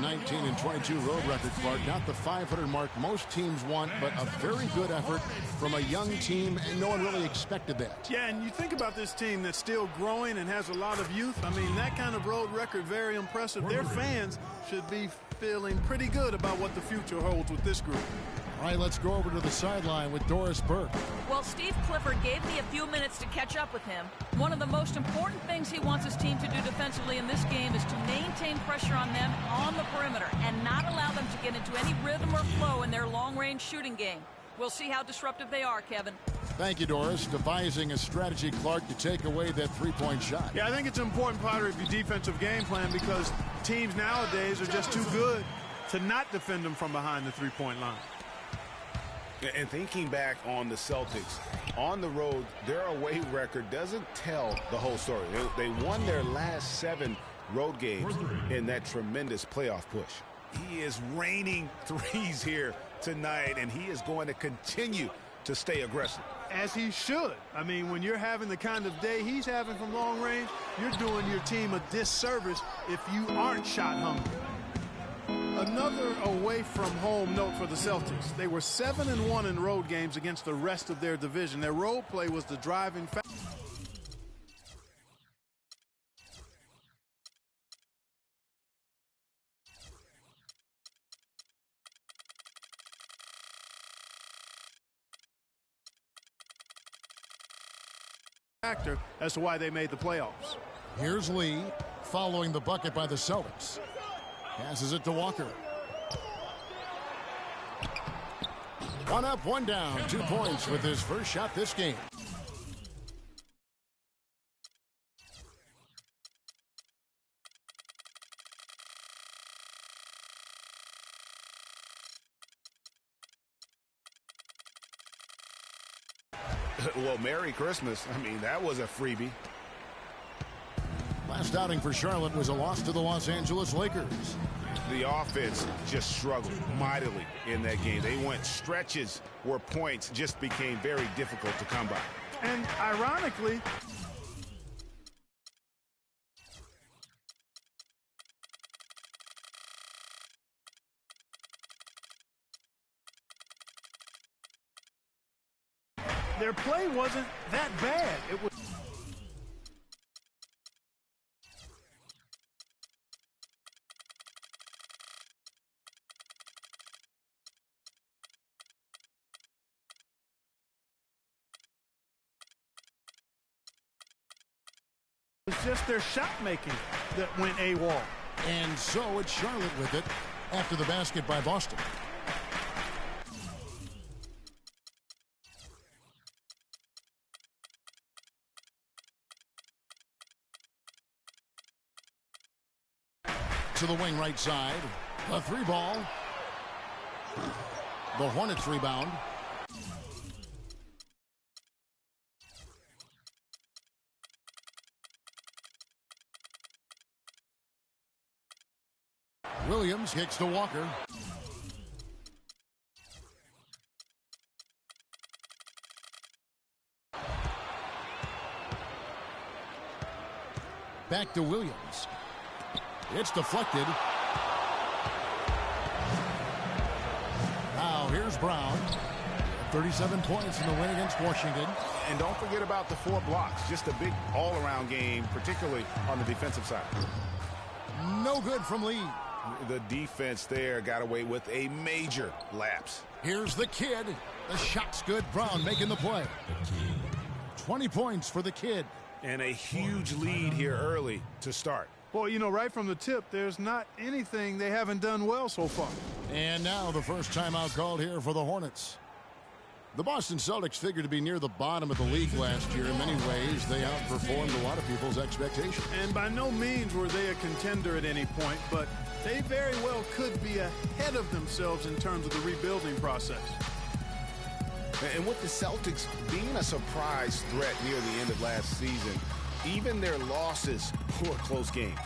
19-22 road record, Clark. Not the 500 mark most teams want, but a very good effort from a young team, and no one really expected that. Yeah, and you think about this team that's still growing and has a lot of youth. I mean, that kind of road record, very impressive. Their fans should be feeling pretty good about what the future holds with this group. All right, let's go over to the sideline with Doris Burke. Well, Steve Clifford gave me a few minutes to catch up with him. One of the most important things he wants his team to do defensively in this game is to maintain pressure on them on the perimeter and not allow them to get into any rhythm or flow in their long-range shooting game. We'll see how disruptive they are, Kevin. Thank you, Doris. Devising a strategy, Clark, to take away that three-point shot. Yeah, I think it's an important part of your defensive game plan because teams nowadays are just too good to not defend them from behind the three-point line. And thinking back on the Celtics, on the road, their away record doesn't tell the whole story. They won their last 7 road games in that tremendous playoff push. He is raining threes here tonight, and he is going to continue to stay aggressive. As he should. I mean, when you're having the kind of day he's having from long range, you're doing your team a disservice if you aren't shot hungry. Another away-from-home note for the Celtics. They were 7-1 in road games against the rest of their division. Their road play was the driving factor as to why they made the playoffs. Here's Lee following the bucket by the Celtics. Passes it to Walker. One up, one down. 2 points with his first shot this game. Well, Merry Christmas. I mean, that was a freebie. Last outing for Charlotte was a loss to the Los Angeles Lakers. The offense just struggled mightily in that game. They went stretches where points just became very difficult to come by. And ironically, their play wasn't that bad. It was just their shot making that went AWOL. And so it's Charlotte with it after the basket by Boston. To the wing right side. The 3 ball. The Hornets rebound. Williams kicks to Walker. Back to Williams. It's deflected. Now here's Brown. 37 points in the win against Washington. And don't forget about the 4 blocks. Just a big all-around game, particularly on the defensive side. No good from Lee. The defense there got away with a major lapse. Here's the kid. The shot's good. Brown making the play. 20 points for the kid. And a huge lead here early to start. Well, you know, right from the tip, there's not anything they haven't done well so far. And now the first timeout called here for the Hornets. The Boston Celtics figured to be near the bottom of the league last year. In many ways, they outperformed a lot of people's expectations. And by no means were they a contender at any point, but they very well could be ahead of themselves in terms of the rebuilding process. And with the Celtics being a surprise threat near the end of last season, even their losses were close games.